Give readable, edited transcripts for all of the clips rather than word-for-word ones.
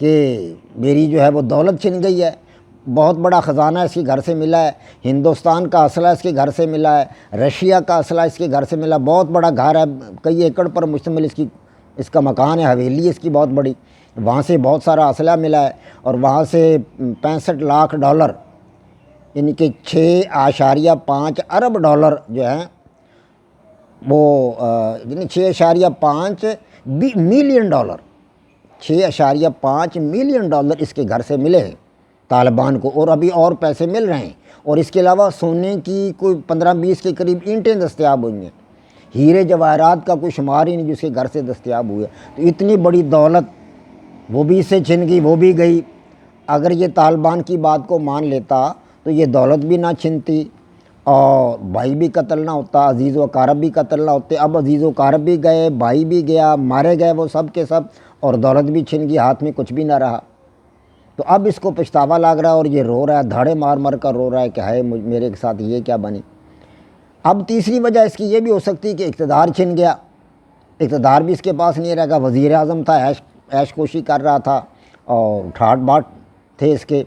کہ میری جو ہے وہ دولت چھن گئی ہے، بہت بڑا خزانہ اس کے گھر سے ملا ہے، ہندوستان کا اسلحہ اس کے گھر سے ملا ہے، رشیا کا اسلحہ اس کے گھر سے ملا، بہت بڑا گھر ہے، کئی ایکڑ پر مشتمل اس کا مکان ہے، حویلی اس کی بہت بڑی، وہاں سے بہت سارا اسلحہ ملا ہے، اور وہاں سے 65 لاکھ ڈالر یعنی کہ 6.5 ارب ڈالر جو ہیں وہ یعنی 6.5 ملین ڈالر 6.5 ملین ڈالر اس کے گھر سے ملے ہیں طالبان کو، اور ابھی اور پیسے مل رہے ہیں، اور اس کے علاوہ سونے کی کوئی 15-20 کے قریب اینٹیں دستیاب ہوئی ہیں، ہیرے جواہرات کا کوئی شمار ہی نہیں جو اس کے گھر سے دستیاب ہوئے۔ تو اتنی بڑی دولت وہ بھی اس سے چھن گئی، وہ بھی گئی۔ اگر یہ طالبان کی بات کو مان لیتا تو یہ دولت بھی نہ چھنتی، اور بھائی بھی قتل نہ ہوتا، عزیز و اقارب بھی قتل نہ ہوتے۔ اب عزیز و اقارب بھی گئے، بھائی بھی گیا، مارے گئے وہ سب کے سب، اور دولت بھی چھن گئی، ہاتھ میں کچھ بھی نہ رہا۔ تو اب اس کو پچھتاوا لگ رہا ہے، اور یہ رو رہا ہے، دھاڑے مار مار کر رو رہا ہے کہ ہائے میرے ساتھ یہ کیا بنی۔ اب تیسری وجہ اس کی یہ بھی ہو سکتی ہے کہ اقتدار چھن گیا، اقتدار بھی اس کے پاس نہیں رہے گا، وزیر اعظم تھا، عیش کوشی کر رہا تھا، اور ٹھاٹ باٹ تھے اس کے،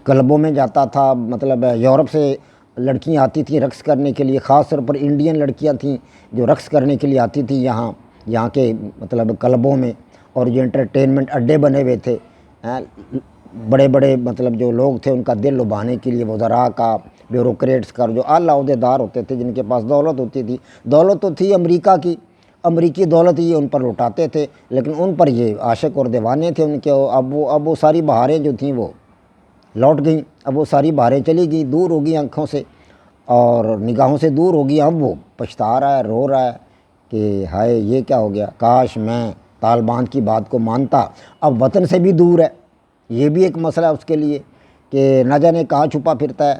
کلبوں میں جاتا تھا، مطلب یورپ سے لڑکیاں آتی تھیں رقص کرنے کے لیے، خاص طور پر انڈین لڑکیاں تھیں جو رقص کرنے کے لیے آتی تھیں یہاں کے مطلب کلبوں میں، اور جو انٹرٹینمنٹ اڈے بنے ہوئے تھے، بڑے بڑے مطلب جو لوگ تھے ان کا دل لبھانے کے لیے، وزراء کا، بیوروکریٹس کا، جو اعلیٰ عہدیدار ہوتے تھے جن کے پاس دولت ہوتی تھی، دولت تو تھی امریکہ کی، امریکی دولت یہ ان پر لوٹاتے تھے، لیکن ان پر یہ عاشق اور دیوانے تھے ان کے۔ اب وہ ساری بہاریں جو تھیں وہ لوٹ گئیں، اب وہ ساری بہاریں چلی گئیں، دور ہو گئی آنکھوں سے اور نگاہوں سے دور ہو گئی۔ اب وہ پچھتا رہا ہے، رو رہا ہے کہ ہائے یہ کیا ہو گیا، کاش میں طالبان کی بات کو مانتا۔ اب وطن سے بھی دور ہے، یہ بھی ایک مسئلہ ہے اس کے لیے کہ نہ جانے کہاں چھپا پھرتا ہے۔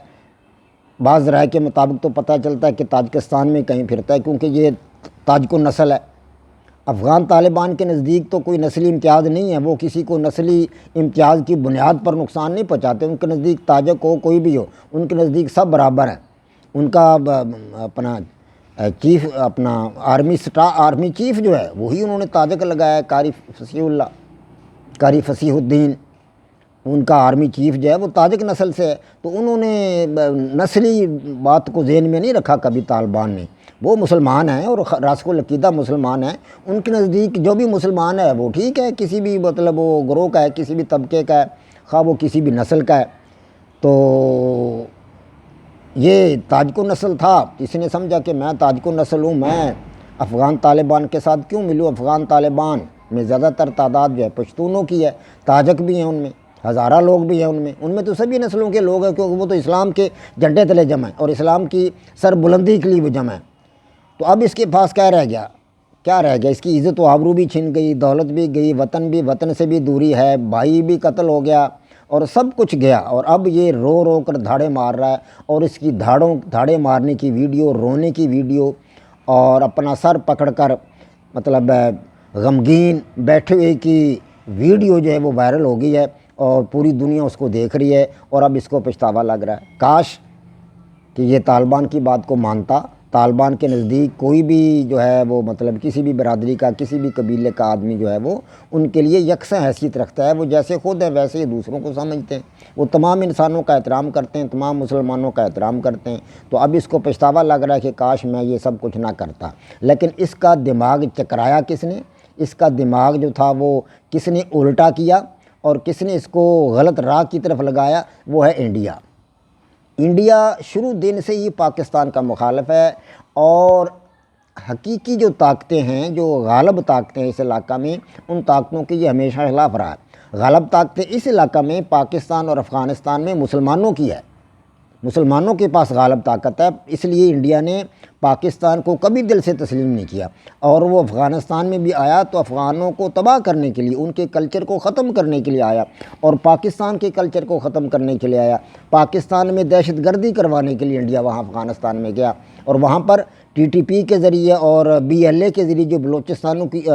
بعض رائے کے مطابق تو پتہ چلتا ہے کہ تاجکستان میں کہیں پھرتا ہے، کیونکہ یہ تاجکو نسل ہے۔ افغان طالبان کے نزدیک تو کوئی نسلی امتیاز نہیں ہے، وہ کسی کو نسلی امتیاز کی بنیاد پر نقصان نہیں پہنچاتے، ان کے نزدیک تاجک ہو کوئی بھی ہو، ان کے نزدیک سب برابر ہیں۔ ان کا اپنا چیف، اپنا آرمی چیف جو ہے وہی انہوں نے تاجک لگایا ہے، قاری فصیح الدین، ان کا آرمی چیف جو ہے وہ تاجک نسل سے ہے۔ تو انہوں نے نسلی بات کو ذہن میں نہیں رکھا کبھی طالبان نے، وہ مسلمان ہیں اور راسخ العقیدہ مسلمان ہیں، ان کے نزدیک جو بھی مسلمان ہے وہ ٹھیک ہے، کسی بھی مطلب وہ گروہ کا ہے، کسی بھی طبقے کا ہے، خواہ وہ کسی بھی نسل کا ہے۔ تو یہ تاجکو نسل تھا، اس نے سمجھا کہ میں تاجکو نسل ہوں، میں افغان طالبان کے ساتھ کیوں ملوں۔ افغان طالبان میں زیادہ تر تعداد جو ہے پشتونوں کی ہے، تاجک بھی ہیں ان میں، ہزارہ لوگ بھی ہیں ان میں تو سبھی نسلوں کے لوگ ہیں، کیونکہ وہ تو اسلام کے جھنڈے تلے جمع ہیں اور اسلام کی سر بلندی کے لیے وہ جمع ہیں۔ تو اب اس کے پاس کیا رہ گیا، اس کی عزت و آبرو بھی چھن گئی، دولت بھی گئی، وطن سے بھی دوری ہے، بھائی بھی قتل ہو گیا، اور سب کچھ گیا، اور اب یہ رو رو کر دھاڑے مار رہا ہے، اور اس کی دھاڑے مارنے کی ویڈیو، رونے کی ویڈیو، اور اپنا سر پکڑ کر مطلب غمگین بیٹھے ہوئے کی ویڈیو جو ہے وہ وائرل ہو گئی ہے، اور پوری دنیا اس کو دیکھ رہی ہے، اور اب اس کو پچھتاوا لگ رہا ہے، کاش کہ یہ طالبان کی بات کو مانتا۔ طالبان کے نزدیک کوئی بھی جو ہے وہ مطلب کسی بھی برادری کا، کسی بھی قبیلے کا آدمی جو ہے وہ ان کے لیے یکساں حیثیت رکھتا ہے، وہ جیسے خود ہے ویسے ہی دوسروں کو سمجھتے ہیں، وہ تمام انسانوں کا احترام کرتے ہیں، تمام مسلمانوں کا احترام کرتے ہیں۔ تو اب اس کو پچھتاوا لگ رہا ہے کہ کاش میں یہ سب کچھ نہ کرتا، لیکن اس کا دماغ چکرایا کس نے، اس کا دماغ جو تھا وہ کس نے الٹا کیا، اور کس نے اس کو غلط راہ کی طرف لگایا، وہ ہے انڈیا شروع دن سے ہی پاکستان کا مخالف ہے، اور حقیقی جو طاقتیں ہیں، جو غالب طاقتیں ہیں اس علاقہ میں، ان طاقتوں کی یہ ہمیشہ خلاف رہا ہے۔ غالب طاقتیں اس علاقہ میں پاکستان اور افغانستان میں مسلمانوں کی ہے، مسلمانوں کے پاس غالب طاقت ہے، اس لیے انڈیا نے پاکستان کو کبھی دل سے تسلیم نہیں کیا، اور وہ افغانستان میں بھی آیا تو افغانوں کو تباہ کرنے کے لیے، ان کے کلچر کو ختم کرنے کے لیے آیا، اور پاکستان کے کلچر کو ختم کرنے کے لیے آیا۔ پاکستان میں دہشت گردی کروانے کے لیے انڈیا وہاں افغانستان میں گیا، اور وہاں پر ٹی ٹی پی کے ذریعے اور BLA کے ذریعے جو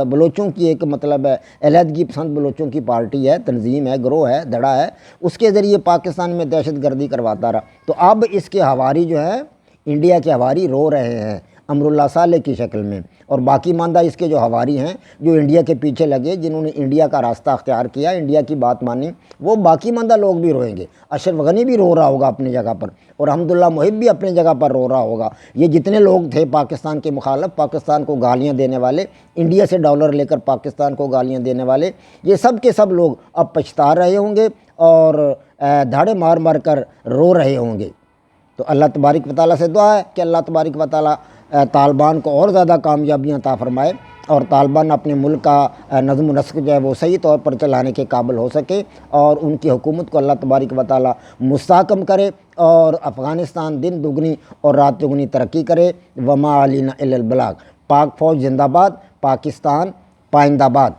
بلوچوں کی ایک مطلب ہے علیحدگی پسند بلوچوں کی پارٹی ہے، تنظیم ہے، گروہ ہے، دھڑا ہے، اس کے ذریعے پاکستان میں دہشت گردی کرواتا رہا۔ تو اب اس کے حواری جو ہے، انڈیا کے حواری رو رہے ہیں، امر اللہ صالح کی شکل میں، اور باقی ماندہ اس کے جو ہواری ہیں جو انڈیا کے پیچھے لگے، جنہوں نے انڈیا کا راستہ اختیار کیا، انڈیا کی بات مانی، وہ باقی ماندہ لوگ بھی روئیں گے۔ اشرف غنی بھی رو رہا ہوگا اپنی جگہ پر، اور حمداللہ محب بھی اپنی جگہ پر رو رہا ہوگا۔ یہ جتنے لوگ تھے پاکستان کے مخالف، پاکستان کو گالیاں دینے والے، انڈیا سے ڈالر لے کر پاکستان کو گالیاں دینے والے، یہ سب کے سب لوگ اب پچھتا رہے ہوں گے اور دھاڑے مار مار کر رو رہے ہوں گے۔ تو اللہ تبارک و تعالیٰ سے دعا ہے کہ اللہ تبارک و تعالیٰ طالبان کو اور زیادہ کامیابیاں عطا فرمائے، اور طالبان اپنے ملک کا نظم و نسق جو ہے وہ صحیح طور پر چلانے کے قابل ہو سکے، اور ان کی حکومت کو اللہ تبارک و تعالیٰ مستحکم کرے، اور افغانستان دن دگنی اور رات چگنی ترقی کرے۔ وما علینا الا البلاغ۔ پاک فوج زندہ باد، پاکستان پائندہ باد۔